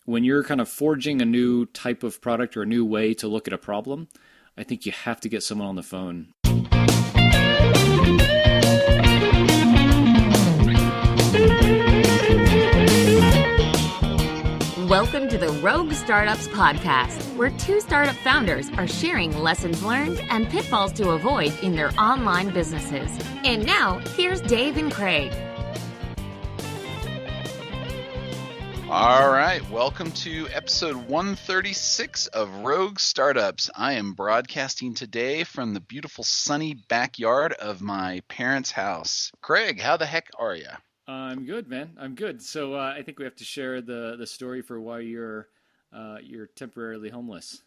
when you're kind of forging a new type of product or a new way to look at a problem, I think you have to get someone on the phone. Welcome to the Rogue Startups Podcast, where two startup founders are sharing lessons learned and pitfalls to avoid in their online businesses. And now, here's Dave and Craig. All right, welcome to episode 136 of Rogue Startups. I am broadcasting today from the beautiful sunny backyard of my parents' house. Craig, how the heck are you? I'm good, man. I'm good. So I think we have to share the story for why you're temporarily homeless.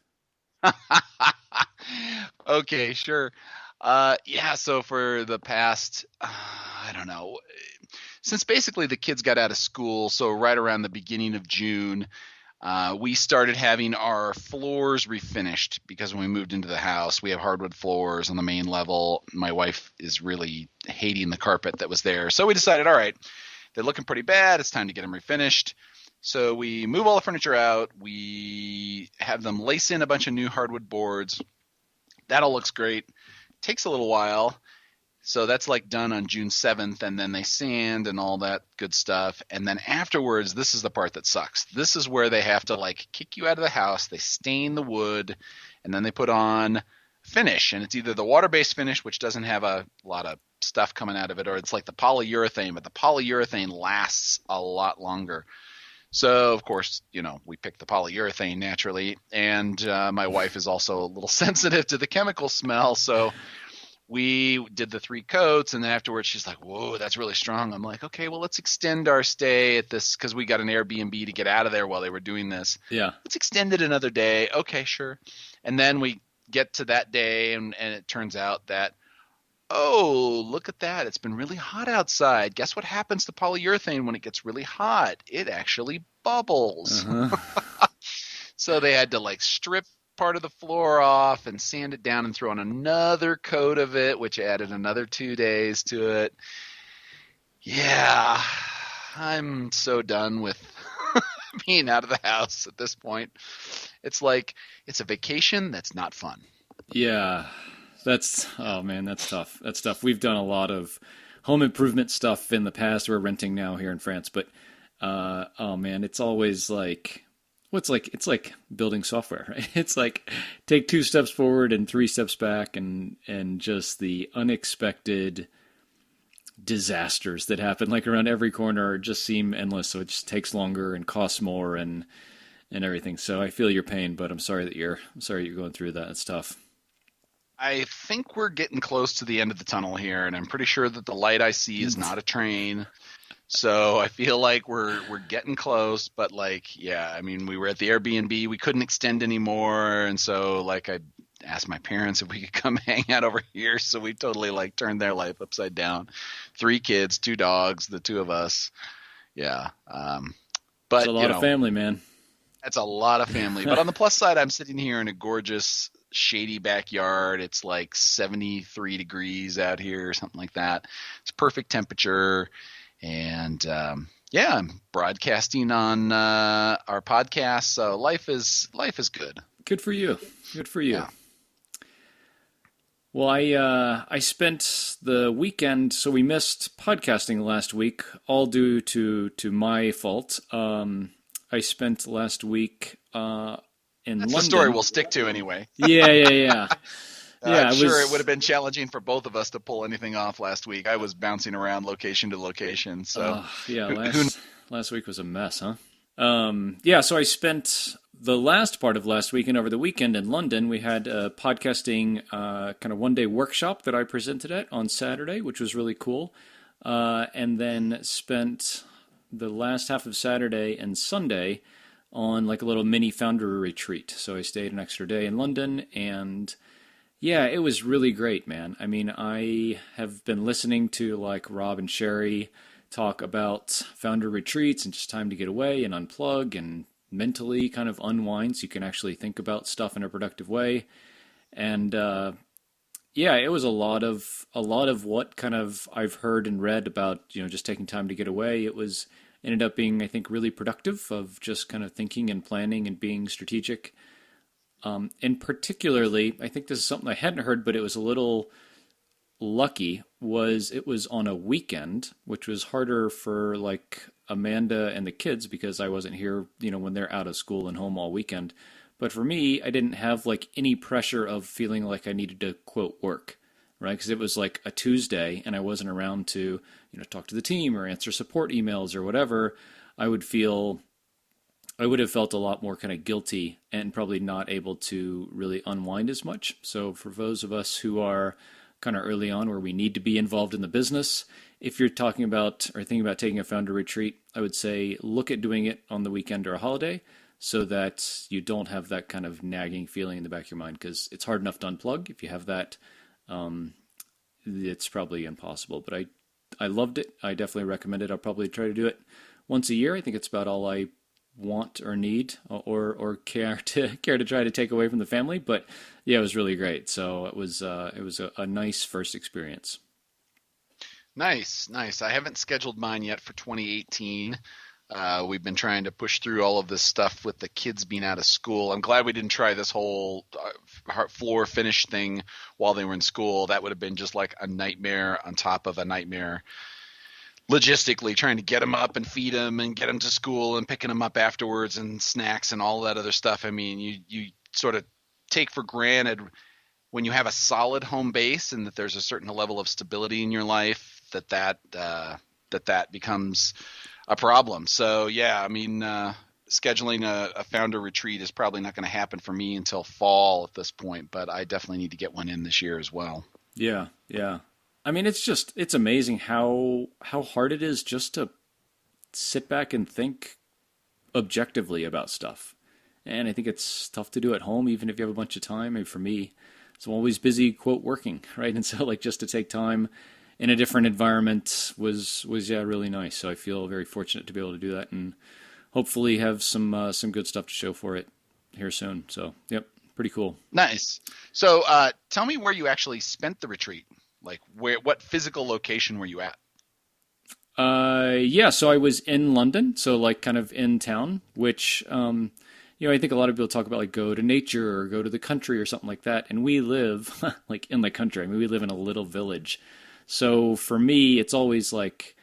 Okay, sure. So for the past, I don't know, since basically the kids got out of school, so right around the beginning of June, we started having our floors refinished because when we moved into the house, we have hardwood floors on the main level. My wife is really hating the carpet that was there. So we decided, all right, they're looking pretty bad. It's time to get them refinished. So we move all the furniture out. We have them lace in a bunch of new hardwood boards. That all looks great. Takes a little while. So that's like done on June 7th, and then they sand and all that good stuff. And then afterwards, this is the part that sucks. This is where they have to like kick you out of the house. They stain the wood, and then they put on finish. And it's either the water-based finish, which doesn't have a lot of stuff coming out of it, or it's like the polyurethane, but the polyurethane lasts a lot longer. So, of course, we picked the polyurethane naturally. And my wife is also a little sensitive to the chemical smell, so we did the 3 coats, and then afterwards she's like, whoa, that's really strong. I'm like, okay, well, let's extend our stay at this because we got an Airbnb to get out of there while they were doing this. Yeah. Let's extend it another day. Okay, sure. And then we get to that day, and it turns out that, oh, look at that. It's been really hot outside. Guess what happens to polyurethane when it gets really hot? It actually bubbles. Uh-huh. So they had to like strip part of the floor off and sand it down and throw on another coat of it, which added another 2 days to it. Yeah, I'm so done with being out of the house at this point. It's like it's a vacation that's not fun. Yeah, that's tough. That's tough. We've done a lot of home improvement stuff in the past. We're renting now here in France, but it's always like, it's like building software, right? It's like take 2 steps forward and 3 steps back, and just the unexpected disasters that happen like around every corner just seem endless. So it just takes longer and costs more and everything. So I feel your pain, but I'm sorry you're going through that. It's tough. I think we're getting close to the end of the tunnel here, and I'm pretty sure that the light I see is not a train. So I feel like we're getting close, but we were at the Airbnb. We couldn't extend anymore, and so I asked my parents if we could come hang out over here. So we totally turned their life upside down. 3 kids, 2 dogs, the 2 of us. Yeah, but it's a lot of family, man. That's a lot of family. But on the plus side, I'm sitting here in a gorgeous, shady backyard. It's like 73 degrees out here or something like that. It's perfect temperature. And I'm broadcasting on our podcast, so life is good. Good for you. Good for you. Yeah. Well, I spent the weekend, so we missed podcasting last week, all due to my fault. I spent last week in That's London. the story we'll stick to anyway. Yeah. I'm sure it would have been challenging for both of us to pull anything off last week. I was bouncing around location to location. So last week was a mess, huh? So I spent the last part of last week and over the weekend in London. We had a podcasting kind of one-day workshop that I presented at on Saturday, which was really cool. And then spent the last half of Saturday and Sunday on like a little mini founder retreat. So I stayed an extra day in London, and yeah, it was really great, man. I mean, I have been listening to like Rob and Sherry talk about founder retreats and just time to get away and unplug and mentally kind of unwind so you can actually think about stuff in a productive way. And it was a lot of what kind of I've heard and read about, just taking time to get away. It was ended up being, I think, really productive of just kind of thinking and planning and being strategic. And particularly, I think this is something I hadn't heard, but it was a little lucky, was it was on a weekend, which was harder for like Amanda and the kids because I wasn't here, when they're out of school and home all weekend. But for me, I didn't have like any pressure of feeling like I needed to quote work, right? Because it was like a Tuesday and I wasn't around to, talk to the team or answer support emails or whatever. I would have felt a lot more kind of guilty and probably not able to really unwind as much. So for those of us who are kind of early on where we need to be involved in the business, if you're talking about or thinking about taking a founder retreat, I would say look at doing it on the weekend or a holiday so that you don't have that kind of nagging feeling in the back of your mind, because it's hard enough to unplug. If you have that, it's probably impossible. But I loved it. I definitely recommend it. I'll probably try to do it once a year. I think it's about all I want or need or care to try to take away from the family. But yeah, it was really great. So it was a nice first experience. Nice. I haven't scheduled mine yet for 2018. We've been trying to push through all of this stuff with the kids being out of school. I'm glad we didn't try this whole floor finish thing while they were in school. That would have been just like a nightmare on top of a nightmare. Logistically, trying to get them up and feed them and get them to school and picking them up afterwards and snacks and all that other stuff. I mean, you sort of take for granted when you have a solid home base and that there's a certain level of stability in your life that becomes a problem. So yeah, I mean, scheduling a founder retreat is probably not going to happen for me until fall at this point, but I definitely need to get one in this year as well. Yeah. I mean, it's amazing how hard it is just to sit back and think objectively about stuff. And I think it's tough to do at home, even if you have a bunch of time. And for me, so I'm always busy, quote, working, right? And so like just to take time in a different environment was really nice. So I feel very fortunate to be able to do that and hopefully have some good stuff to show for it here soon. So, yep, pretty cool. Nice. So tell me where you actually spent the retreat. Like what physical location were you at? Yeah, so I was in London, so like kind of in town, which, I think a lot of people talk about like go to nature or go to the country or something like that. And we live like in the country. I mean, we live in a little village. So for me, it's always like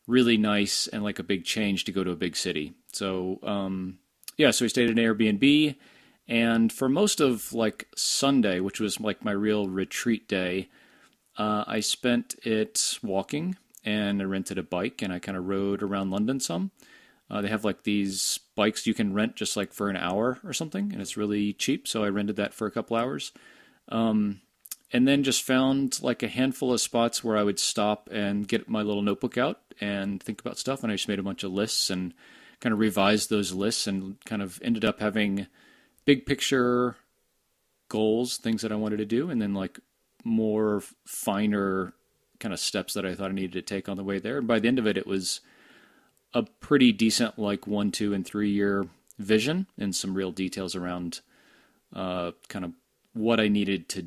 really nice and like a big change to go to a big city. So, so we stayed at an Airbnb, and for most of like Sunday, which was like my real retreat day, I spent it walking, and I rented a bike and I kind of rode around London some. They have like these bikes you can rent just like for an hour or something, and it's really cheap. So I rented that for a couple hours. And then just found like a handful of spots where I would stop and get my little notebook out and think about stuff. And I just made a bunch of lists and kind of revised those lists and kind of ended up having big picture goals, things that I wanted to do, and then like more finer kind of steps that I thought I needed to take on the way there. And by the end of it, it was a pretty decent like 1, 2, and 3 year vision and some real details around kind of what I needed to,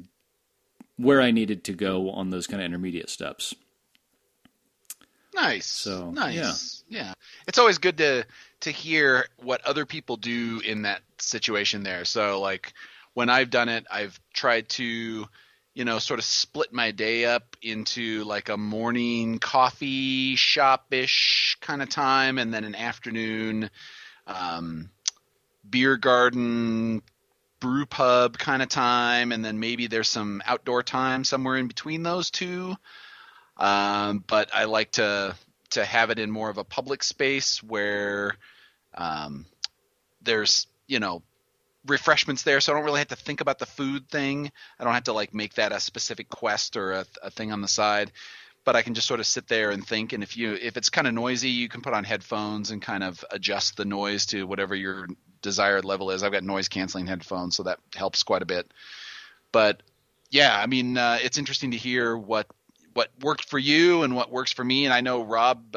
where I needed to go on those kind of intermediate steps. Nice. So nice. Yeah. It's always good to hear what other people do in that situation there. So like when I've done it, I've tried to, sort of split my day up into like a morning coffee shop-ish kind of time, and then an afternoon beer garden brew pub kind of time, and then maybe there's some outdoor time somewhere in between those two. But I like to have it in more of a public space where there's, refreshments there, so I don't really have to think about the food thing. I don't have to like make that a specific quest or a thing on the side, but I can just sort of sit there and think. And if it's kind of noisy, you can put on headphones and kind of adjust the noise to whatever your desired level is. I've got noise canceling headphones, so that helps quite a bit. But yeah, I mean, it's interesting to hear what worked for you and what works for me. And I know Rob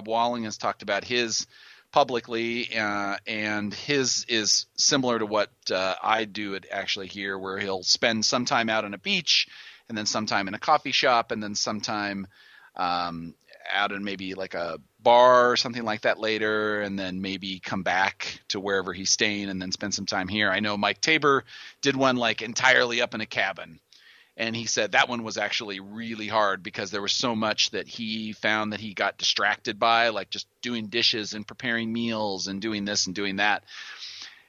Walling has talked about his publicly, and his is similar to what I do it actually here, where he'll spend some time out on a beach, and then some time in a coffee shop, and then some time out in maybe like a bar or something like that later, and then maybe come back to wherever he's staying and then spend some time here. I know Mike Tabor did one like entirely up in a cabin. And he said that one was actually really hard because there was so much that he found that he got distracted by, like just doing dishes and preparing meals and doing this and doing that.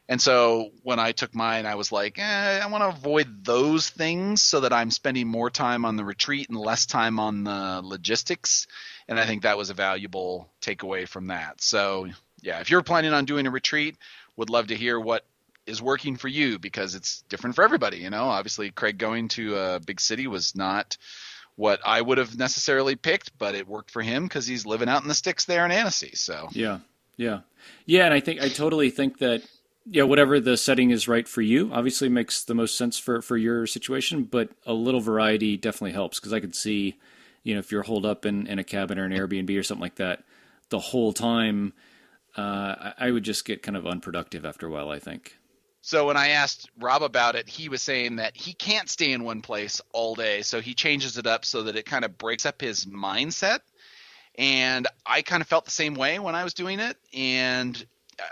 And so when I took mine, I was like, I want to avoid those things so that I'm spending more time on the retreat and less time on the logistics. And I think that was a valuable takeaway from that. So, yeah, if you're planning on doing a retreat, would love to hear what is working for you, because it's different for everybody. You know, obviously Craig going to a big city was not what I would have necessarily picked, but it worked for him because he's living out in the sticks there in Annecy. So yeah. And I totally think that, whatever the setting is right for you, obviously makes the most sense for your situation, but a little variety definitely helps, because I could see, if you're holed up in a cabin or an Airbnb or something like that the whole time, I would just get kind of unproductive after a while, I think. So when I asked Rob about it, he was saying that he can't stay in one place all day, so he changes it up so that it kind of breaks up his mindset. And I kind of felt the same way when I was doing it, and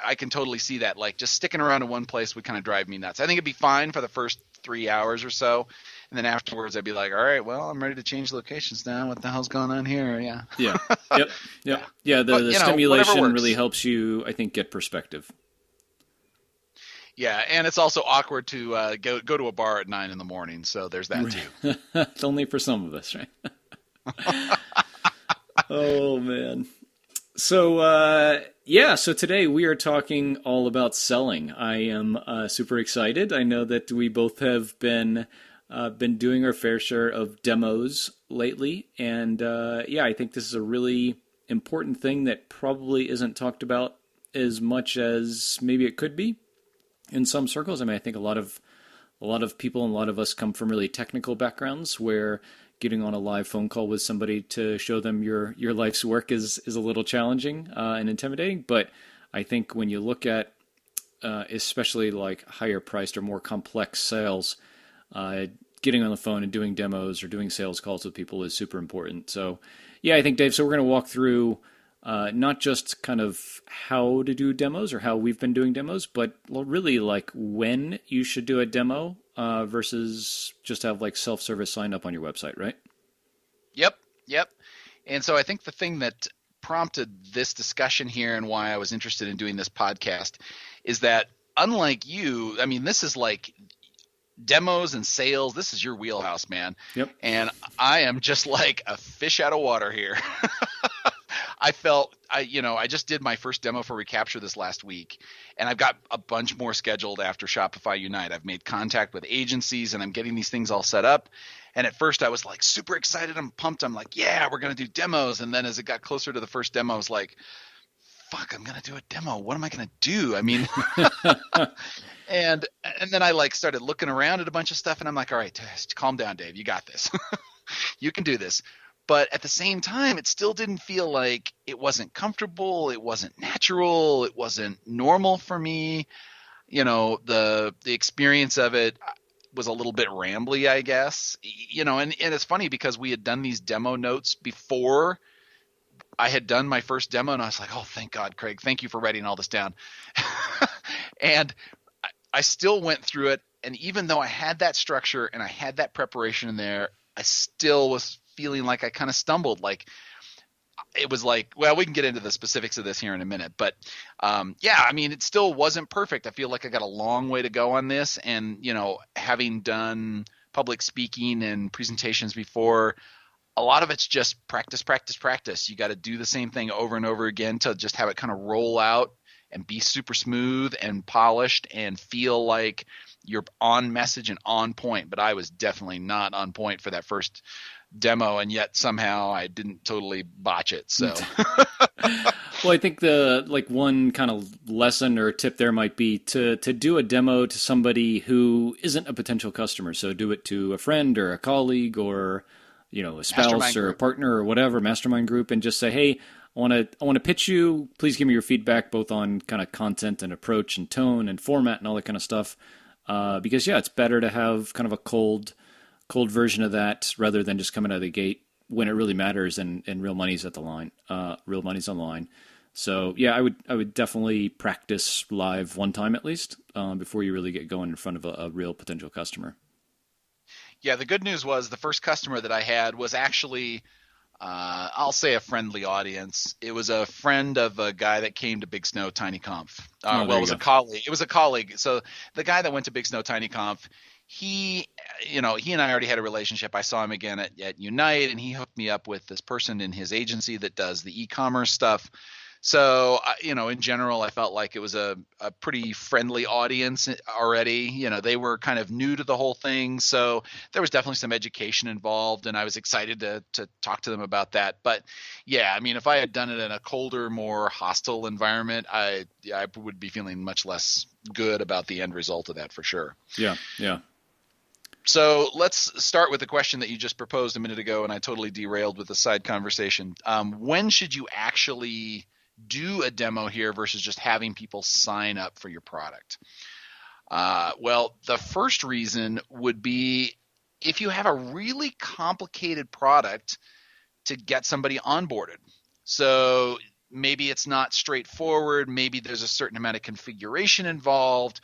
I can totally see that. Like, just sticking around in one place would kind of drive me nuts. I think it'd be fine for the first 3 hours or so, and then afterwards I'd be like, all right, well, I'm ready to change locations now. What the hell's going on here? Yeah. Yep. Yeah, the stimulation really helps you, I think, get perspective. Yeah, and it's also awkward to go to a bar at 9 a.m, so there's that too. It's only for some of us, right? Oh, man. So, so today we are talking all about selling. I am super excited. I know that we both have been doing our fair share of demos lately, and I think this is a really important thing that probably isn't talked about as much as maybe it could be in some circles. I mean, I think a lot of people and a lot of us come from really technical backgrounds where getting on a live phone call with somebody to show them your life's work is a little challenging and intimidating. But I think when you look at especially like higher priced or more complex sales, getting on the phone and doing demos or doing sales calls with people is super important. So I think, Dave, so we're going to walk through not just kind of how to do demos or how we've been doing demos, but really like when you should do a demo versus just have like self-service sign up on your website, right? Yep. And so I think the thing that prompted this discussion here and why I was interested in doing this podcast is that, unlike you, I mean, this is like demos and sales. This is your wheelhouse, man. Yep. And I am just like a fish out of water here. I just did my first demo for Recapture this last week, and I've got a bunch more scheduled after Shopify Unite. I've made contact with agencies, and I'm getting these things all set up. And at first I was like super excited. I'm pumped. I'm like, yeah, we're going to do demos. And then as it got closer to the first demo, I was like, fuck, I'm going to do a demo. What am I going to do? I mean, and then I like started looking around at a bunch of stuff, and I'm like, all right, calm down, Dave. You got this. You can do this. But at the same time, it still didn't feel like it wasn't comfortable. It wasn't natural. It wasn't normal for me. The experience of it was a little bit rambly, I guess. And it's funny because we had done these demo notes before I had done my first demo, and I was like, oh, thank God, Craig. Thank you for writing all this down. And I still went through it. And even though I had that structure and I had that preparation in there, I still was feeling like I kind of stumbled. Like, it was like, well, we can get into the specifics of this here in a minute, but I mean, it still wasn't perfect. I feel like I got a long way to go on this. And, having done public speaking and presentations before, a lot of it's just practice. You got to do the same thing over and over again to just have it kind of roll out and be super smooth and polished and feel like you're on message and on point. But I was definitely not on point for that first demo, and yet somehow I didn't totally botch it. So well, I think the one kind of lesson or tip there might be to do a demo to somebody who isn't a potential customer. So do it to a friend or a colleague or a spouse or a partner or whatever, mastermind group, and just say, hey, I want to pitch you. Please give me your feedback both on kind of content and approach and tone and format and all that kind of stuff. Because it's better to have kind of a cold version of that rather than just coming out of the gate when it really matters and real money's at the line, real money's on the line. So yeah, I would definitely practice live one time at least before you really get going in front of a real potential customer. Yeah, the good news was the first customer that I had was actually, I'll say a friendly audience. It was a friend of a guy that came to Big Snow Tiny Conf. Well, it was a colleague. It was a colleague. So the guy that went to Big Snow Tiny Conf, he and I already had a relationship. I saw him again at Unite, and he hooked me up with this person in his agency that does the e-commerce stuff. So, in general, I felt like it was a pretty friendly audience already. They were kind of new to the whole thing. So there was definitely some education involved, and I was excited to talk to them about that. But yeah, I mean, if I had done it in a colder, more hostile environment, I would be feeling much less good about the end result of that for sure. Yeah, yeah. So let's start with the question that you just proposed a minute ago, and I totally derailed with the side conversation. When should you actually do a demo here versus just having people sign up for your product? Well, the first reason would be if you have a really complicated product to get somebody onboarded. So maybe it's not straightforward. Maybe there's a certain amount of configuration involved.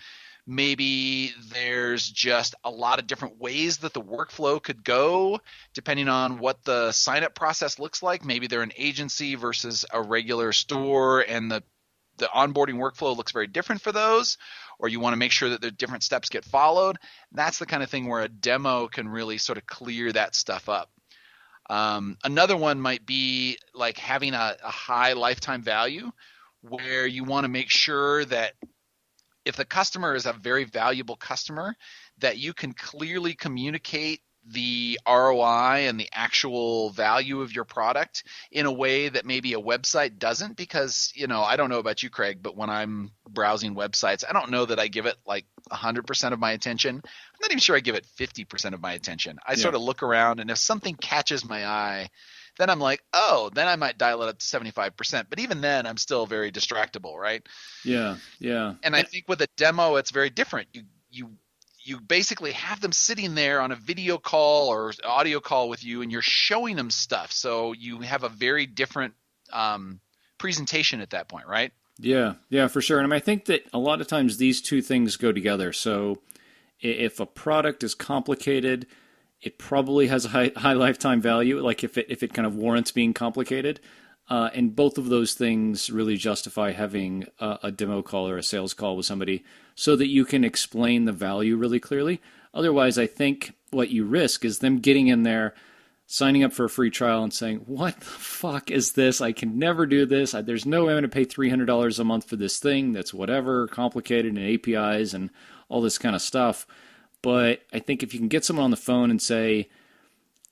Maybe there's just a lot of different ways that the workflow could go depending on what the sign-up process looks like. Maybe they're an agency versus a regular store, and the onboarding workflow looks very different for those, or you want to make sure that the different steps get followed. That's the kind of thing where a demo can really sort of clear that stuff up. Another one might be like having a high lifetime value, where you want to make sure that if the customer is a very valuable customer, that you can clearly communicate the ROI and the actual value of your product in a way that maybe a website doesn't. Because, I don't know about you, Craig, but when I'm browsing websites, I don't know that I give it like 100% of my attention. I'm not even sure I give it 50% of my attention. I sort of look around, and if something catches my eye, then I'm like, oh, then I might dial it up to 75%. But even then, I'm still very distractible, right? Yeah, yeah. And I think with a demo, it's very different. You basically have them sitting there on a video call or audio call with you, and you're showing them stuff. So you have a very different presentation at that point, right? Yeah, yeah, for sure. And I think that a lot of times these two things go together. So if a product is complicated, it probably has a high lifetime value, like if it kind of warrants being complicated. And both of those things really justify having a demo call or a sales call with somebody so that you can explain the value really clearly. Otherwise, I think what you risk is them getting in there, signing up for a free trial and saying, what the fuck is this? I can never do this. There's no way I'm going to pay $300 a month for this thing that's whatever, complicated, and APIs and all this kind of stuff. But I think if you can get someone on the phone and say,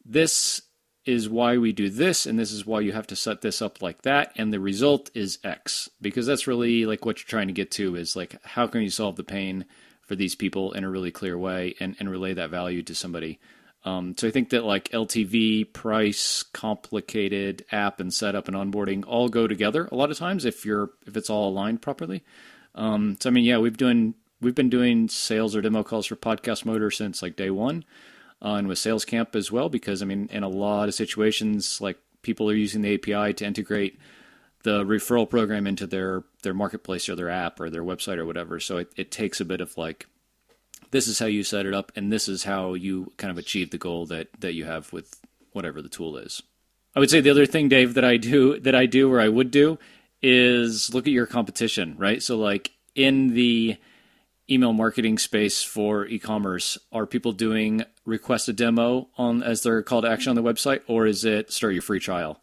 this is why we do this, and this is why you have to set this up like that, and the result is X. Because that's really like what you're trying to get to is like, how can you solve the pain for these people in a really clear way and relay that value to somebody? So I think that like LTV, price, complicated app and setup and onboarding all go together a lot of times if it's all aligned properly. So I mean, yeah, we've been doing sales or demo calls for Podcast Motor since like day one, and with Sales Camp as well, because I mean, in a lot of situations, like people are using the API to integrate the referral program into their marketplace or their app or their website or whatever. So it takes a bit of like, this is how you set it up, and this is how you kind of achieve the goal that you have with whatever the tool is. I would say the other thing, Dave, that I do or I would do is look at your competition, right? So like in the email marketing space for e-commerce, are people doing request a demo as their call to action on the website, or is it start your free trial?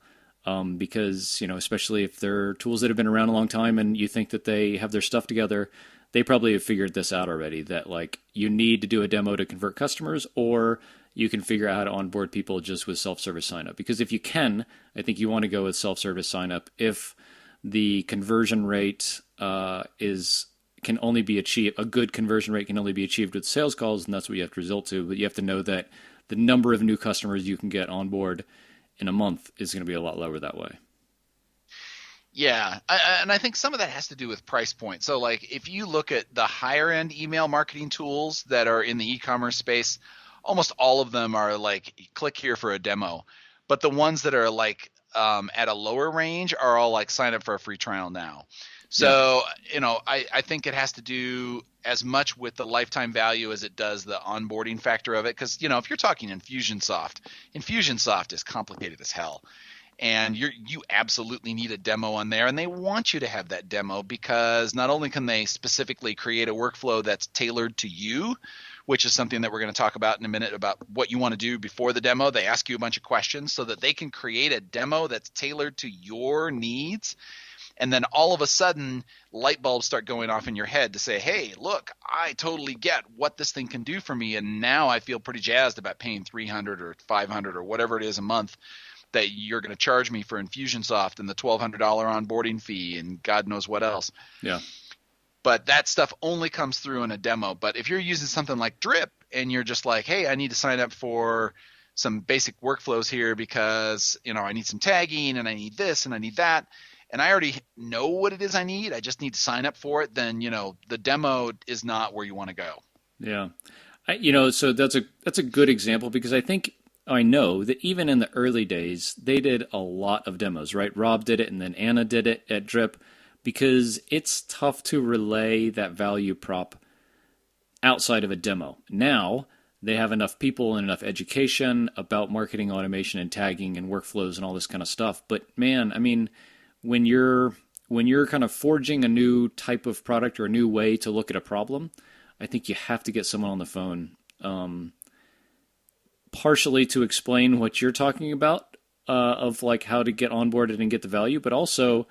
Because, especially if they're tools that have been around a long time and you think that they have their stuff together, they probably have figured this out already, that like you need to do a demo to convert customers, or you can figure out how to onboard people just with self-service sign up. Because if you can, I think you want to go with self-service sign up if the conversion rate can only be achieved, a good conversion rate can only be achieved with sales calls, and that's what you have to result to. But you have to know that the number of new customers you can get on board in a month is going to be a lot lower that way. Yeah, and I think some of that has to do with price point. So like if you look at the higher end email marketing tools that are in the e-commerce space, almost all of them are like, click here for a demo. But the ones that are like at a lower range are all like sign up for a free trial now. Yeah. So, I think it has to do as much with the lifetime value as it does the onboarding factor of it. Because, if you're talking Infusionsoft is complicated as hell. And you absolutely need a demo on there, and they want you to have that demo because not only can they specifically create a workflow that's tailored to you, which is something that we're going to talk about in a minute about what you want to do before the demo. They ask you a bunch of questions so that they can create a demo that's tailored to your needs. And then all of a sudden, light bulbs start going off in your head to say, hey, look, I totally get what this thing can do for me. And now I feel pretty jazzed about paying $300 or $500 or whatever it is a month that you're going to charge me for Infusionsoft and the $1,200 onboarding fee and God knows what else. Yeah. But that stuff only comes through in a demo. But if you're using something like Drip and you're just like, hey, I need to sign up for some basic workflows here because, I need some tagging and I need this and I need that, and I already know what it is I need, I just need to sign up for it, then, the demo is not where you want to go. Yeah. So that's a good example because I know that even in the early days, they did a lot of demos, right? Rob did it and then Anna did it at Drip because it's tough to relay that value prop outside of a demo. Now, they have enough people and enough education about marketing automation and tagging and workflows and all this kind of stuff. But man, when you're kind of forging a new type of product or a new way to look at a problem, I think you have to get someone on the phone, partially to explain what you're talking about, of like how to get onboarded and get the value, but also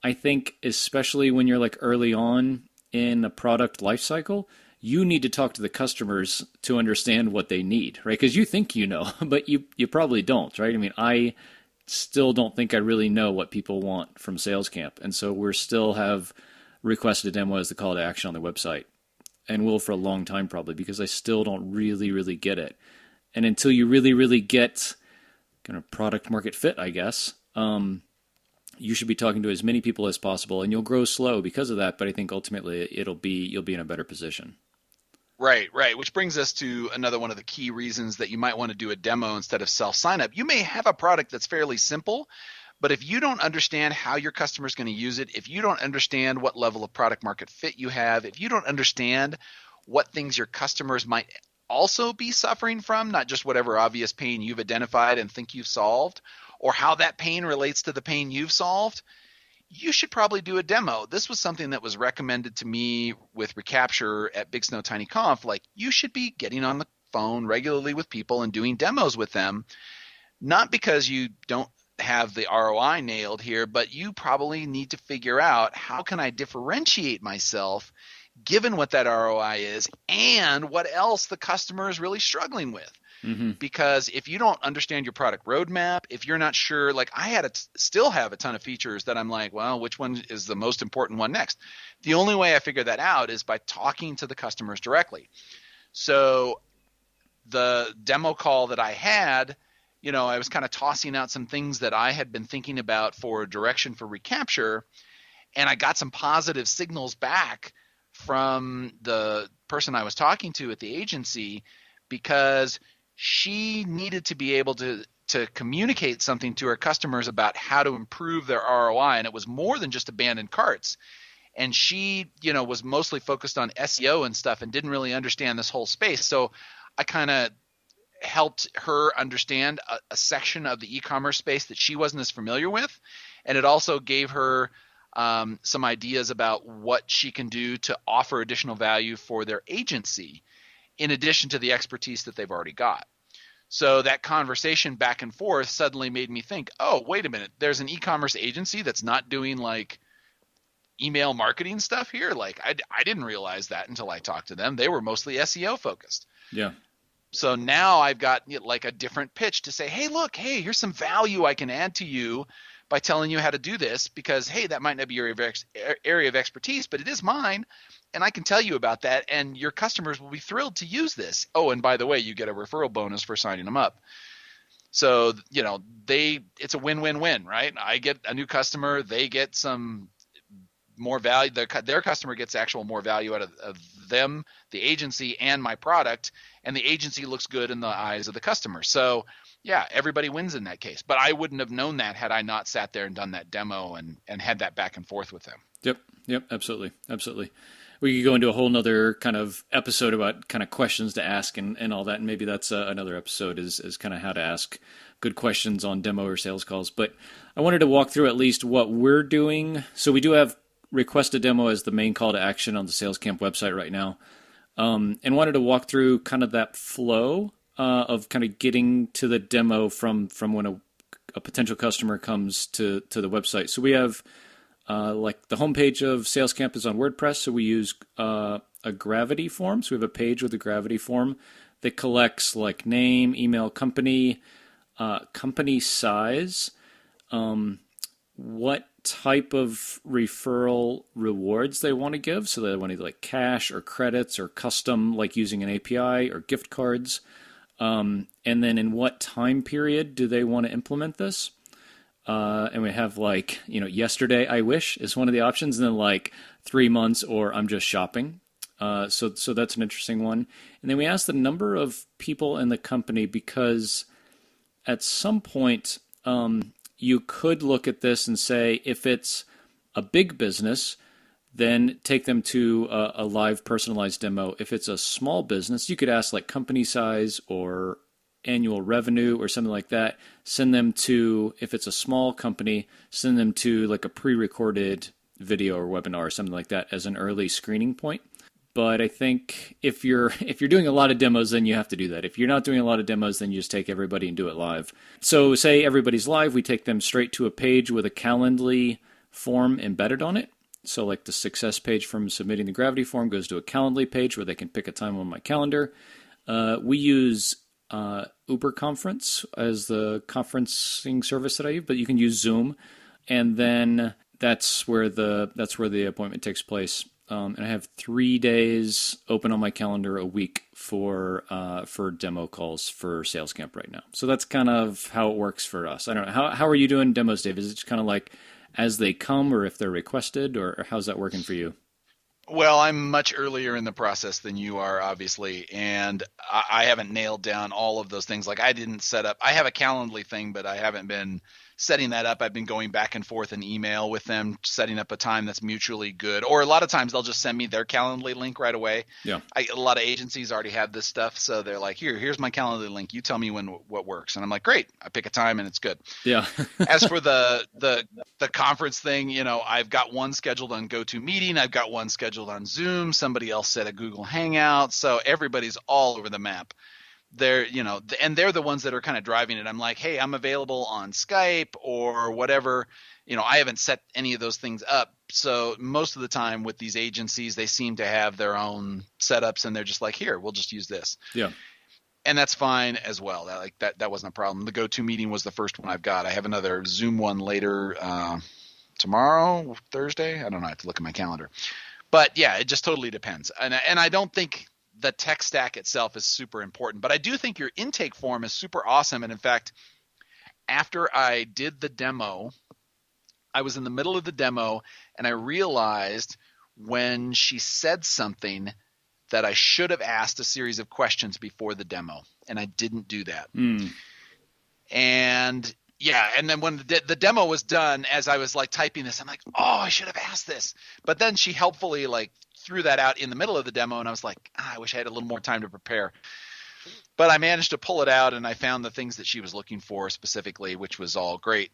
I think especially when you're like early on in a product lifecycle, you need to talk to the customers to understand what they need, right? Because you think but you probably don't, right? I still don't think I really know what people want from Sales Camp, and so we still have requested a demo as the call to action on the website, and will for a long time probably because I still don't really get it. And until you really get kind of product market fit, I guess, you should be talking to as many people as possible, and you'll grow slow because of that. But I think ultimately you'll be in a better position. Right. Which brings us to another one of the key reasons that you might want to do a demo instead of self-sign-up. You may have a product that's fairly simple, but if you don't understand how your customer is going to use it, if you don't understand what level of product market fit you have, if you don't understand what things your customers might also be suffering from, not just whatever obvious pain you've identified and think you've solved, or how that pain relates to the pain you've solved, you should probably do a demo. This was something that was recommended to me with Recapture at Big Snow Tiny Conf. Like, you should be getting on the phone regularly with people and doing demos with them, not because you don't have the ROI nailed here, but you probably need to figure out how can I differentiate myself given what that ROI is and what else the customer is really struggling with. Mm-hmm. Because if you don't understand your product roadmap, if you're not sure, like I still have a ton of features that I'm like, well, which one is the most important one next? The only way I figure that out is by talking to the customers directly. So the demo call that I had, I was kind of tossing out some things that I had been thinking about for direction for Recapture, and I got some positive signals back from the person I was talking to at the agency because she needed to be able to communicate something to her customers about how to improve their ROI, and it was more than just abandoned carts. And she, was mostly focused on SEO and stuff and didn't really understand this whole space. So I kind of helped her understand a section of the e-commerce space that she wasn't as familiar with, and it also gave her some ideas about what she can do to offer additional value for their agency, in addition to the expertise that they've already got. So that conversation back and forth suddenly made me think, oh, wait a minute, there's an e-commerce agency that's not doing like email marketing stuff here. Like I didn't realize that until I talked to them. They were mostly SEO focused. Yeah. So now I've got like a different pitch to say, hey, look, here's some value I can add to you by telling you how to do this because, hey, that might not be your area of expertise, but it is mine. And I can tell you about that, and your customers will be thrilled to use this. Oh, and by the way, you get a referral bonus for signing them up. So, it's a win-win-win, right? I get a new customer, they get some more value. Their customer gets actual more value out of them, the agency, and my product, and the agency looks good in the eyes of the customer. So yeah, everybody wins in that case. But I wouldn't have known that had I not sat there and done that demo and had that back and forth with them. Yep, absolutely. We could go into a whole nother kind of episode about kind of questions to ask and all that, and maybe that's another episode is kind of how to ask good questions on demo or sales calls. But I wanted to walk through at least what we're doing. So we do have request a demo as the main call to action on the Sales Camp website right now, and wanted to walk through kind of that flow of kind of getting to the demo from when a potential customer comes to the website. So we have like the homepage of Sales Camp is on WordPress, so we use a Gravity form. So we have a page with a Gravity form that collects like name, email, company, company size, what type of referral rewards they want to give. So they want to like cash or credits or custom, like using an API or gift cards. And then in what time period do they want to implement this? And we have like, yesterday I wish is one of the options, and then like 3 months or I'm just shopping. So that's an interesting one. And then we asked the number of people in the company, because at some point you could look at this and say, if it's a big business, then take them to a live personalized demo. If it's a small business, you could ask like company size or annual revenue or something like that. Send them to, if it's a small company, send them to like a pre-recorded video or webinar or something like that as an early screening point. But I think if you're doing a lot of demos, then you have to do that. If you're not doing a lot of demos, then you just take everybody and do it live. So say everybody's live, we take them straight to a page with a Calendly form embedded on it. So like the success page from submitting the Gravity form goes to a Calendly page where they can pick a time on my calendar. We use Uber Conference as the conferencing service that I use, but you can use Zoom, and then that's where the appointment takes place. And I have 3 days open on my calendar a week for demo calls for Sales Camp right now. So that's kind of how it works for us. I don't know. How are you doing demos, Dave? Is it just kind of like as they come, or if they're requested, or how's that working for you? Well, I'm much earlier in the process than you are, obviously, and I haven't nailed down all of those things. Like I didn't set up – I have a Calendly thing, but I haven't been setting that up. I've been going back and forth in email with them, setting up a time that's mutually good. Or a lot of times they'll just send me their Calendly link right away. Yeah. A lot of agencies already have this stuff, so they're like, here's my Calendly link. You tell me what works. And I'm like, great. I pick a time and it's good. Yeah. As for the conference thing, I've got one scheduled on GoToMeeting. I've got one scheduled on Zoom. Somebody else set a Google Hangout. So everybody's all over the map. They're, and they're the ones that are kind of driving it. I'm like, hey, I'm available on Skype or whatever. I haven't set any of those things up. So most of the time with these agencies, they seem to have their own setups, and they're just like, here, we'll just use this. Yeah. And that's fine as well. That wasn't a problem. The GoToMeeting was the first one I've got. I have another Zoom one later tomorrow, Thursday. I don't know. I have to look at my calendar. But yeah, it just totally depends. And I don't think the tech stack itself is super important, but I do think your intake form is super awesome. And in fact, after I did the demo, I was in the middle of the demo and I realized when she said something that I should have asked a series of questions before the demo, and I didn't do that. And yeah, and then when the demo was done, as I was like typing this, I'm like, oh, I should have asked this. But then she helpfully like threw that out in the middle of the demo, and I was like, I wish I had a little more time to prepare. But I managed to pull it out, and I found the things that she was looking for specifically, which was all great.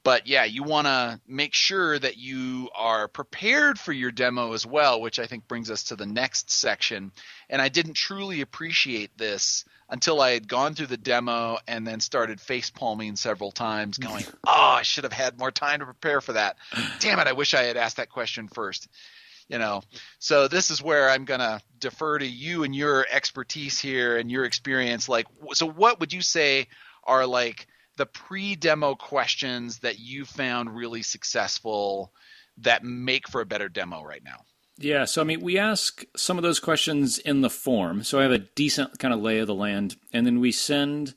But yeah, you want to make sure that you are prepared for your demo as well, which I think brings us to the next section. And I didn't truly appreciate this until I had gone through the demo and then started face palming several times going, oh, I should have had more time to prepare for that. Damn it, I wish I had asked that question first. So this is where I'm going to defer to you and your expertise here and your experience. So what would you say are like the pre-demo questions that you found really successful that make for a better demo right now? Yeah, so we ask some of those questions in the form. So I have a decent kind of lay of the land, and then we send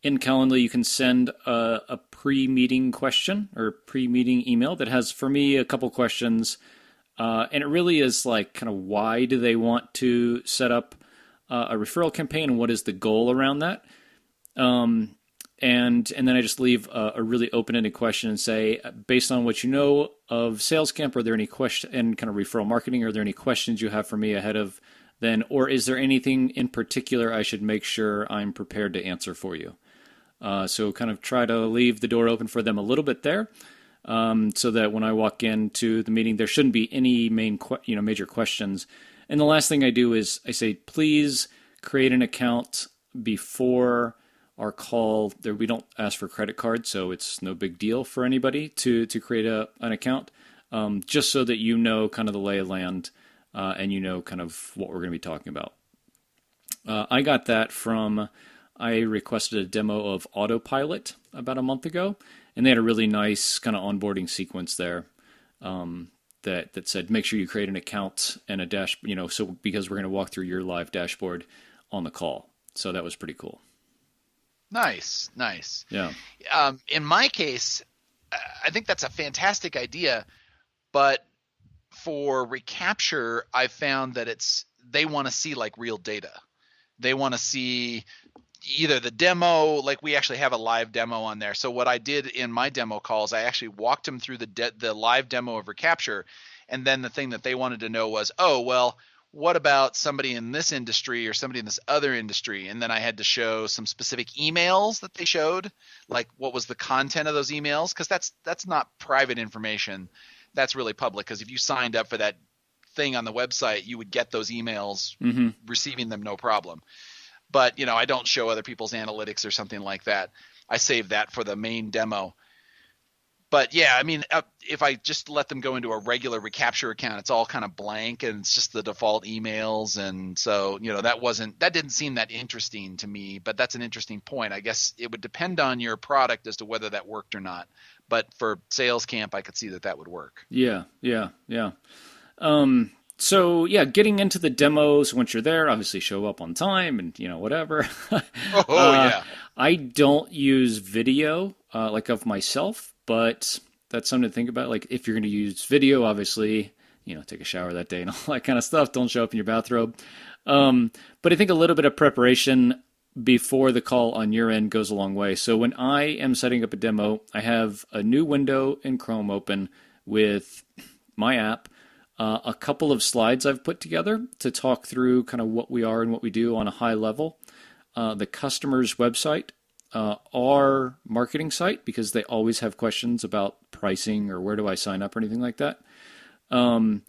in Calendly, you can send a pre-meeting question or pre-meeting email that has, for me, a couple questions And it really is like kind of why do they want to set up a referral campaign and what is the goal around that? And then I just leave a really open-ended question and say, based on what you know of Sales Camp, are there any questions and kind of referral marketing? Are there any questions you have for me ahead of then, or is there anything in particular I should make sure I'm prepared to answer for you? So kind of try to leave the door open for them a little bit there, so that when I walk into the meeting, there shouldn't be any major questions. And the last thing I do is I say, please create an account before our call. There, we don't ask for credit cards, so it's no big deal for anybody to create an account, just so that you know kind of the lay of land, and you know kind of what we're going to be talking about. I got that from, I requested a demo of Autopilot about a month ago, and they had a really nice kind of onboarding sequence there, that said, make sure you create an account and a dash, so because we're going to walk through your live dashboard on the call. So that was pretty cool. Nice. Yeah. In my case, I think that's a fantastic idea, but for recapture, I found that they want to see like real data. They want to see either the demo, like we actually have a live demo on there. So what I did in my demo calls, I actually walked them through the live demo of recapture, and then the thing that they wanted to know was, oh, well, what about somebody in this industry or somebody in this other industry? And then I had to show some specific emails that they showed, like what was the content of those emails, because that's not private information. That's really public, because if you signed up for that thing on the website, you would get those emails, receiving them no problem. But, I don't show other people's analytics or something like that. I save that for the main demo. But yeah, I mean, if I just let them go into a regular recapture account, it's all kind of blank and it's just the default emails. And so, that didn't seem that interesting to me, but that's an interesting point. I guess it would depend on your product as to whether that worked or not. But for Sales Camp, I could see that would work. Yeah. So yeah, getting into the demos, once you're there, obviously show up on time and, whatever. Yeah. I don't use video, like of myself, but that's something to think about. Like if you're going to use video, obviously, take a shower that day and all that kind of stuff. Don't show up in your bathrobe. But I think a little bit of preparation before the call on your end goes a long way. So when I am setting up a demo, I have a new window in Chrome open with my app, a couple of slides I've put together to talk through kind of what we are and what we do on a high level, the customer's website, our marketing site, because they always have questions about pricing or where do I sign up or anything like that. And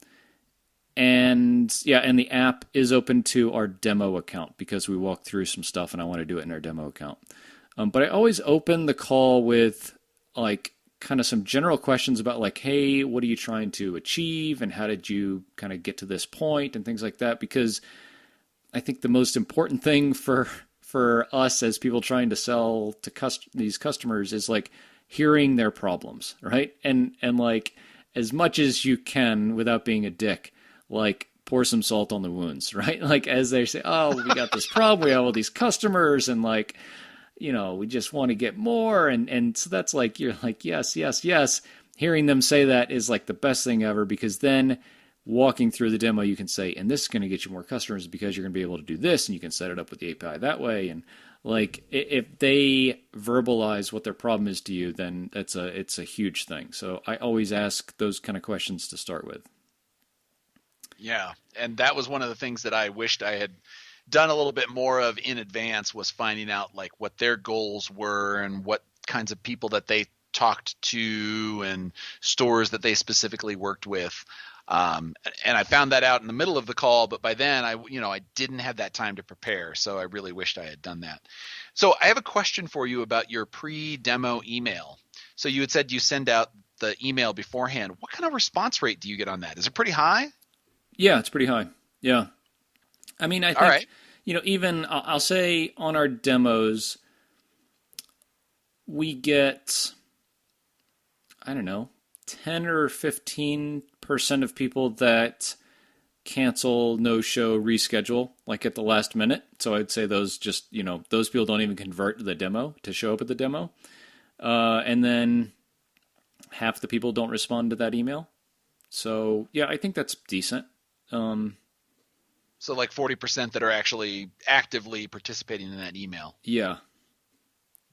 the app is open to our demo account because we walk through some stuff and I want to do it in our demo account. But I always open the call with like kind of some general questions about like, hey, what are you trying to achieve and how did you kind of get to this point and things like that? Because I think the most important thing for us as people trying to sell to these customers is like hearing their problems, right? And like as much as you can without being a dick, like pour some salt on the wounds, right? Like as they say, oh, we got this problem, we have all these customers and like, we just want to get more. And so that's like, you're like, yes. Hearing them say that is like the best thing ever, because then walking through the demo, you can say, and this is going to get you more customers because you're going to be able to do this and you can set it up with the API that way. And like, if they verbalize what their problem is to you, then it's a huge thing. So I always ask those kind of questions to start with. Yeah. And that was one of the things that I wished I had done a little bit more of in advance, was finding out like what their goals were and what kinds of people that they talked to and stores that they specifically worked with. And I found that out in the middle of the call, but by then I didn't have that time to prepare. So I really wished I had done that. So I have a question for you about your pre-demo email. So you had said you send out the email beforehand. What kind of response rate do you get on that? Is it pretty high? Yeah, it's pretty high. Yeah. I mean, I think, all right. Even I'll say on our demos, we get, I don't know, 10 or 15% of people that cancel, no-show, reschedule, like at the last minute. So I'd say those just, those people don't even convert to the demo to show up at the demo. And then half the people don't respond to that email. So yeah, I think that's decent. Um, So like 40% that are actually actively participating in that email. yeah,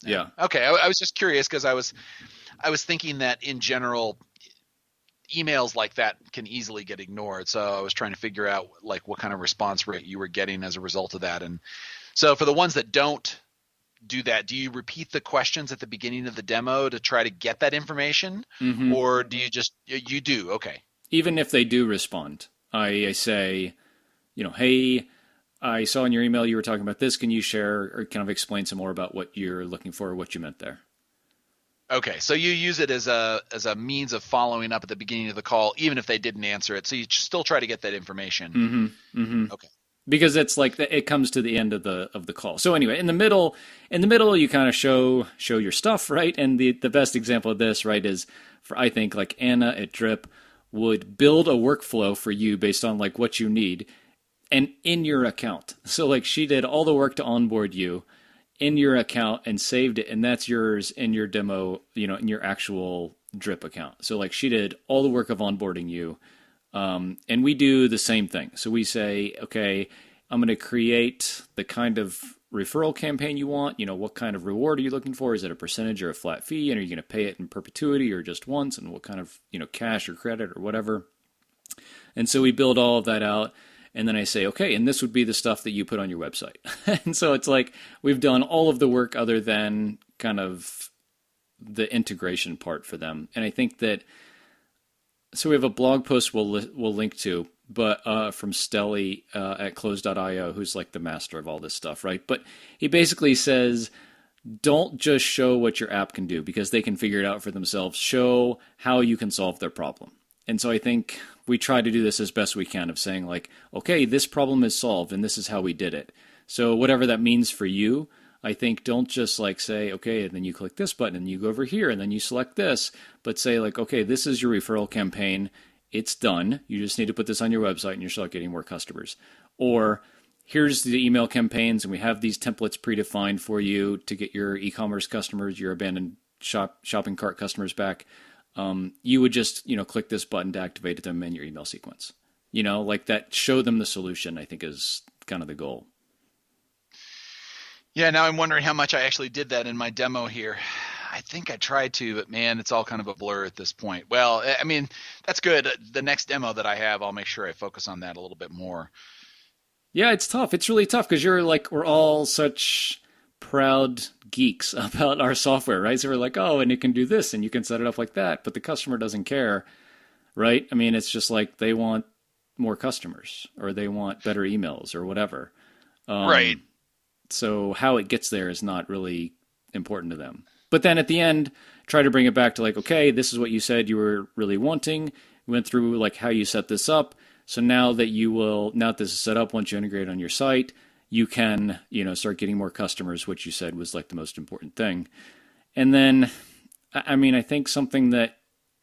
yeah. Okay, I was just curious because I was thinking that in general, emails like that can easily get ignored. So I was trying to figure out like what kind of response rate you were getting as a result of that. And so for the ones that don't do that, do you repeat the questions at the beginning of the demo to try to get that information, Hmm. or do you just you do? Okay. Even if they do respond, I say, hey, I saw in your email you were talking about this. Can you share or kind of explain some more about what you're looking for or what you meant there? Okay, so you use it as a means of following up at the beginning of the call, even if they didn't answer it. So you still try to get that information. Mm-hmm. Mm-hmm. Okay. Because it's like it comes to the end of the call. So anyway, in the middle, you kind of show your stuff, right? And the best example of this, right, is for I think like Anna at Drip would build a workflow for you based on like what you need and in your account. So like she did all the work to onboard you in your account and saved it, and that's yours in your demo, in your actual Drip account. So like she did all the work of onboarding you, and we do the same thing. So we say, okay, I'm going to create the kind of referral campaign you want. What kind of reward are you looking for? Is it a percentage or a flat fee? And are you going to pay it in perpetuity or just once? And what kind of, cash or credit or whatever? And so we build all of that out. And then I say, okay, and this would be the stuff that you put on your website. And so it's like we've done all of the work other than kind of the integration part for them. And I think that, so we have a blog post we'll link to, but from Stelly at close.io, who's like the master of all this stuff, right? But he basically says, don't just show what your app can do because they can figure it out for themselves. Show how you can solve their problem. And so I think we try to do this as best we can of saying like, okay, this problem is solved and this is how we did it. So whatever that means for you, I think don't just like say, okay, and then you click this button and you go over here and then you select this, but say like, okay, this is your referral campaign. It's done. You just need to put this on your website and you'll start getting more customers. Or here's the email campaigns and we have these templates predefined for you to get your e-commerce customers, your abandoned shopping cart customers back. You would just, click this button to activate them in your email sequence. Like that, show them the solution, I think is kind of the goal. Yeah, now I'm wondering how much I actually did that in my demo here. I think I tried to, but man, it's all kind of a blur at this point. Well, I mean, that's good. The next demo that I have, I'll make sure I focus on that a little bit more. Yeah, it's tough. It's really tough because we're all such proud geeks about our software, right? So we're like, oh, and it can do this and you can set it up like that, but the customer doesn't care, right? I mean, it's just like they want more customers or they want better emails or whatever. Right. So how it gets there is not really important to them. But then at the end, try to bring it back to like, okay, this is what you said you were really wanting. We went through like how you set this up. So now that this is set up, once you integrate on your site, you can, start getting more customers, which you said was like the most important thing. And then, I mean, I think something that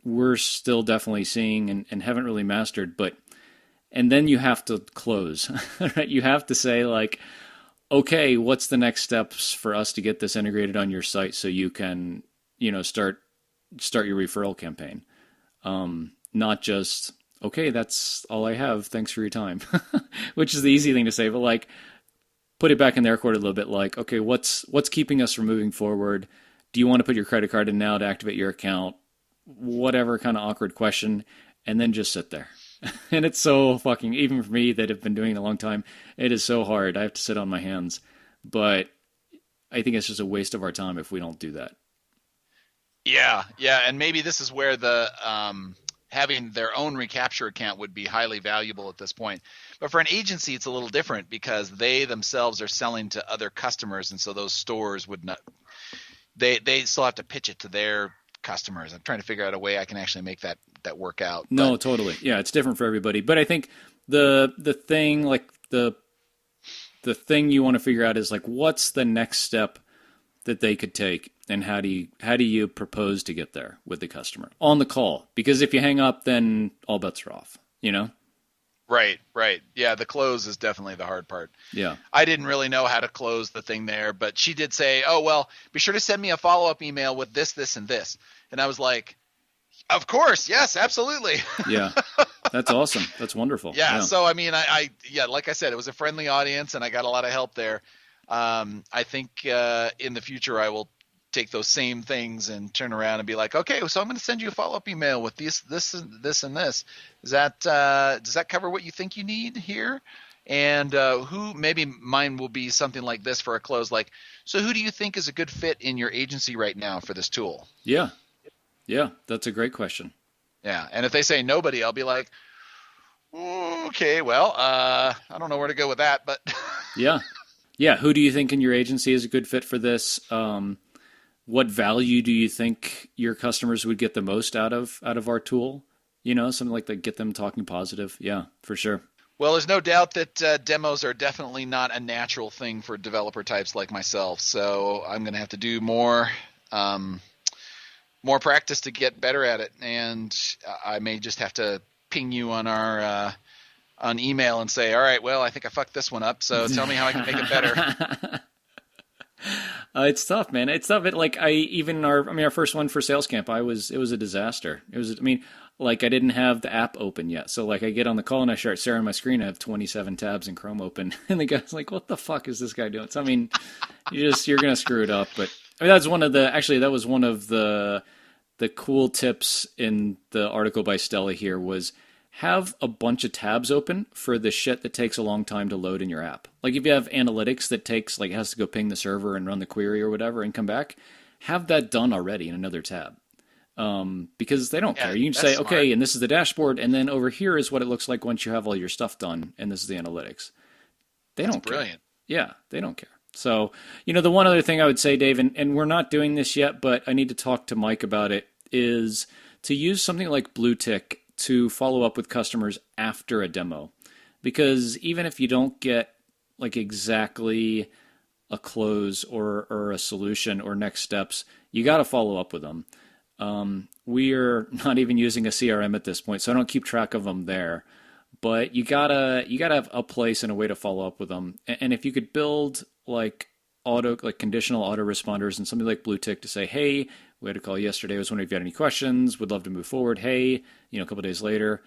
we're still definitely seeing and haven't really mastered, and then you have to close, right? You have to say like, okay, what's the next steps for us to get this integrated on your site so you can, start your referral campaign. Not just, okay, that's all I have. Thanks for your time, which is the easy thing to say, but like put it back in their court a little bit like, okay, what's keeping us from moving forward? Do you want to put your credit card in now to activate your account? Whatever kind of awkward question, and then just sit there. And it's so fucking, even for me that have been doing it a long time, it is so hard. I have to sit on my hands. But I think it's just a waste of our time if we don't do that. Yeah. And maybe this is where the having their own recapture account would be highly valuable at this point. But for an agency, it's a little different because they themselves are selling to other customers. And so those stores would not, they still have to pitch it to their customers. I'm trying to figure out a way I can actually make that work out. No, totally. Yeah, it's different for everybody. But I think the thing, like the thing you want to figure out is like, what's the next step that they could take, and how do you propose to get there with the customer on the call? Because if you hang up, then all bets are off. Right. Yeah, the close is definitely the hard part. Yeah. I didn't really know how to close the thing there, but she did say, oh, well, be sure to send me a follow-up email with this, this, and this. And I was like, Of course, yes, absolutely. Yeah, that's awesome. That's wonderful. Yeah, Yeah. so I mean, yeah, like I said, it was a friendly audience, and I got a lot of help there. I think in the future I will take those same things and turn around and be like, okay, so I'm going to send you a follow-up email with this, and this. Does that cover what you think you need here? And who maybe mine will be something like this for a close, like, so who do you think is a good fit in your agency right now for this tool? Yeah. Yeah. That's a great question. Yeah, and if they say nobody, I'll be like, okay, well, I don't know where to go with that, but Yeah. Yeah. Who do you think in your agency is a good fit for this? What value do you think your customers would get the most out of our tool? Something like that, get them talking positive. Yeah, for sure. well, there's no doubt that demos are definitely not a natural thing for developer types like myself. So I'm going to have to do more practice to get better at it, and I may just have to ping you on our on email and say, all right, well, I think I fucked this one up, so tell me how I can make it better. It's tough, man. It's tough. Our first one for Sales Camp, it was a disaster. I didn't have the app open yet. So like I get on the call and I start staring at my screen. I have 27 tabs in Chrome open. And the guy's like, what the fuck is this guy doing? So, you're going to screw it up. But that was one of the cool tips in the article by Stella here was have a bunch of tabs open for the shit that takes a long time to load in your app. Like if you have analytics that takes, like, has to go ping the server and run the query or whatever and come back, have that done already in another tab. Because they don't care. You can say, smart. okay, and this is the dashboard, and then over here is what it looks like once you have all your stuff done, and this is the analytics. They don't care. Brilliant. Yeah, they don't care. So, the one other thing I would say, Dave, and we're not doing this yet, but I need to talk to Mike about it, is to use something like Blue Tick to follow up with customers after a demo. Because even if you don't get like exactly a close or a solution or next steps, you got to follow up with them. We are not even using a CRM at this point, so I don't keep track of them there. But you gotta have a place and a way to follow up with them. And if you could build like conditional autoresponders and something like Blue Tick to say, hey, we had a call yesterday. I was wondering if you had any questions. Would love to move forward. Hey, a couple of days later,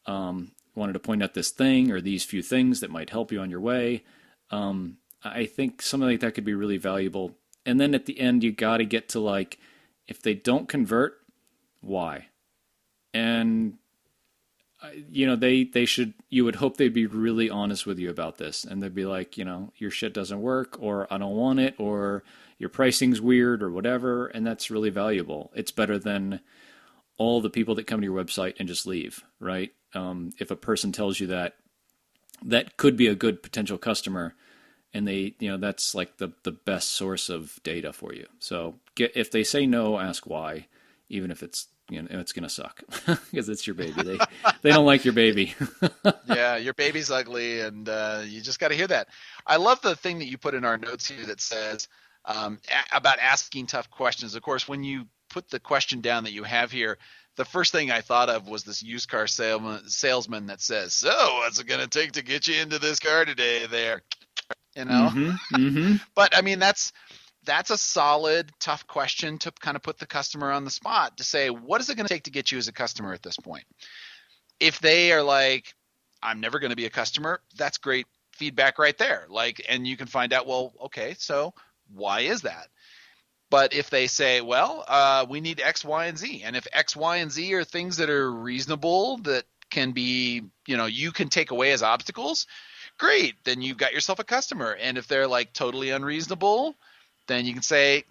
wanted to point out this thing or these few things that might help you on your way. I think something like that could be really valuable. And then at the end, you got to get to like, if they don't convert, why? And they should, you would hope they'd be really honest with you about this. And they'd be like, your shit doesn't work, or I don't want it, or your pricing's weird, or whatever. And that's really valuable. It's better than all the people that come to your website and just leave, right? If a person tells you that could be a good potential customer, and they, that's like the best source of data for you. So if they say no, ask why, even if it's, it's going to suck because it's your baby. They don't like your baby. Yeah, your baby's ugly, and you just got to hear that. I love the thing that you put in our notes here that says about asking tough questions. Of course, when you put the question down that you have here, the first thing I thought of was this used car salesman that says, so what's it going to take to get you into this car today there? But I mean, that's a solid, tough question to kind of put the customer on the spot to say, what is it going to take to get you as a customer at this point? If they are like, I'm never going to be a customer, that's great feedback right there. Like, and you can find out, well, okay, so why is that? But if they say, well, we need X, Y, and Z, and if X, Y, and Z are things that are reasonable that can be, you can take away as obstacles, great, then you've got yourself a customer. And if they're like totally unreasonable, then you can say,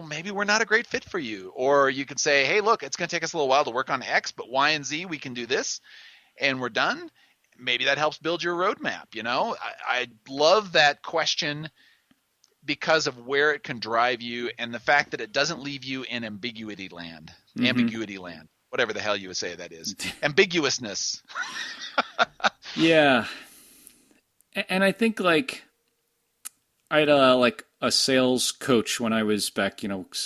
maybe we're not a great fit for you. Or you can say, hey, look, it's going to take us a little while to work on X, but Y and Z, we can do this, and we're done. Maybe that helps build your roadmap. I love that question because of where it can drive you and the fact that it doesn't leave you in ambiguity land, whatever the hell you would say that is. Ambiguousness. Yeah. And I think like I had a sales coach when I was back,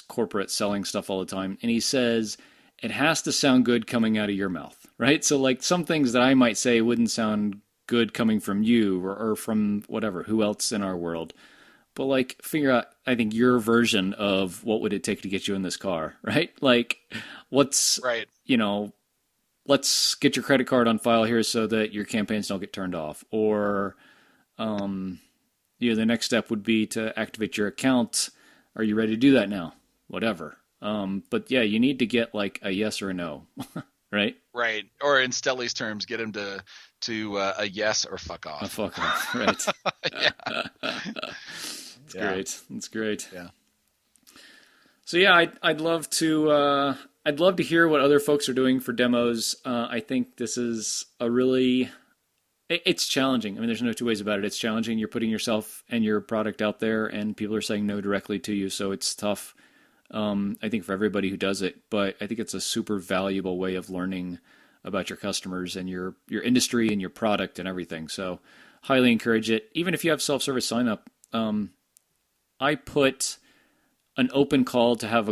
corporate selling stuff all the time. And he says, it has to sound good coming out of your mouth, right? So like some things that I might say wouldn't sound good coming from you or from whatever, who else in our world. But like figure out, I think, your version of what would it take to get you in this car, right? Like what's right. let's get your credit card on file here so that your campaigns don't get turned off. Or, the next step would be to activate your account. Are you ready to do that now? Whatever. But yeah, you need to get like a yes or a no, right? Right. Or in Stelly's terms, get him to a yes or fuck off. A fuck off, right? Yeah. It's great. It's great. Yeah. So yeah, I'd love to hear what other folks are doing for demos. I think this is it's challenging. I mean, there's no two ways about it. It's challenging. You're putting yourself and your product out there, and people are saying no directly to you, so it's tough. I think for everybody who does it, but I think it's a super valuable way of learning about your customers and your industry and your product and everything. So highly encourage it. Even if you have self-service sign up, I put an open call to have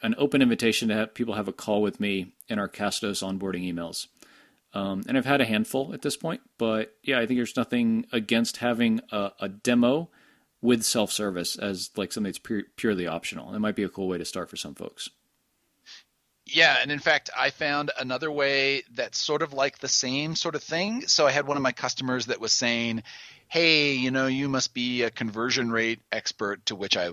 an open invitation to have people have a call with me in our Castos onboarding emails. And I've had a handful at this point, but yeah, I think there's nothing against having a demo with self-service as like something that's purely optional. It might be a cool way to start for some folks. Yeah, and in fact, I found another way that's sort of like the same sort of thing. So I had one of my customers that was saying, hey, you must be a conversion rate expert, to which I,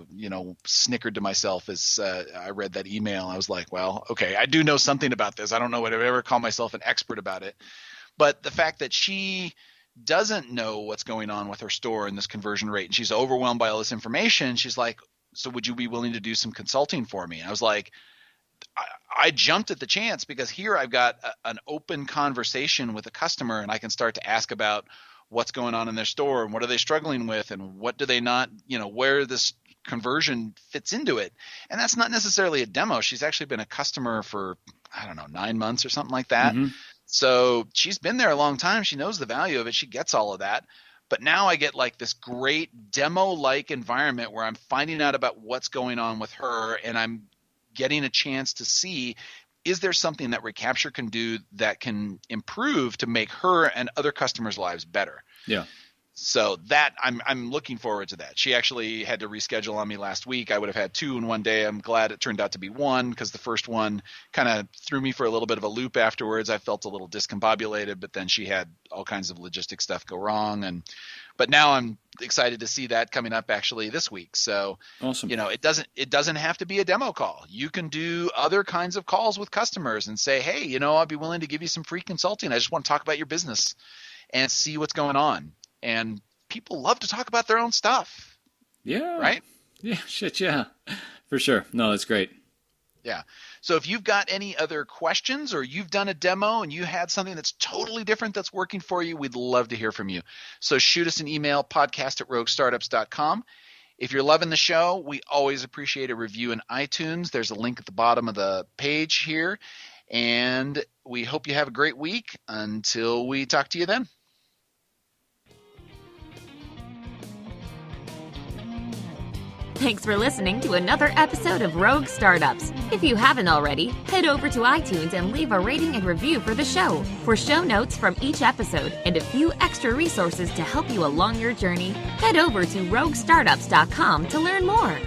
snickered to myself as I read that email. I was like, well, okay, I do know something about this. I don't know what I'd ever call myself an expert about it. But the fact that she doesn't know what's going on with her store and this conversion rate, and she's overwhelmed by all this information, she's like, so would you be willing to do some consulting for me? And I was like, I jumped at the chance, because here I've got an open conversation with a customer, and I can start to ask about what's going on in their store and what are they struggling with and what do they not, where this conversion fits into it. And that's not necessarily a demo. She's actually been a customer for, 9 months or something like that. Mm-hmm. So she's been there a long time. She knows the value of it. She gets all of that. But now I get like this great demo-like environment where I'm finding out about what's going on with her, and I'm getting a chance to see, is there something that Recapture can do that can improve to make her and other customers' lives better? Yeah. So that I'm looking forward to that. She actually had to reschedule on me last week. I would have had 2 in one day. I'm glad it turned out to be 1, because the first one kind of threw me for a little bit of a loop afterwards. I felt a little discombobulated, but then she had all kinds of logistic stuff go wrong. But now I'm excited to see that coming up actually this week. So awesome. It doesn't have to be a demo call. You can do other kinds of calls with customers and say, hey, I'd be willing to give you some free consulting. I just want to talk about your business and see what's going on. And people love to talk about their own stuff. Yeah. Right? Yeah, shit, yeah. For sure. No, that's great. Yeah. So if you've got any other questions, or you've done a demo and you had something that's totally different that's working for you, we'd love to hear from you. So shoot us an email, podcast@roguestartups.com. If you're loving the show, we always appreciate a review in iTunes. There's a link at the bottom of the page here. And we hope you have a great week. Until we talk to you then. Thanks for listening to another episode of Rogue Startups. If you haven't already, head over to iTunes and leave a rating and review for the show. For show notes from each episode and a few extra resources to help you along your journey, head over to roguestartups.com to learn more.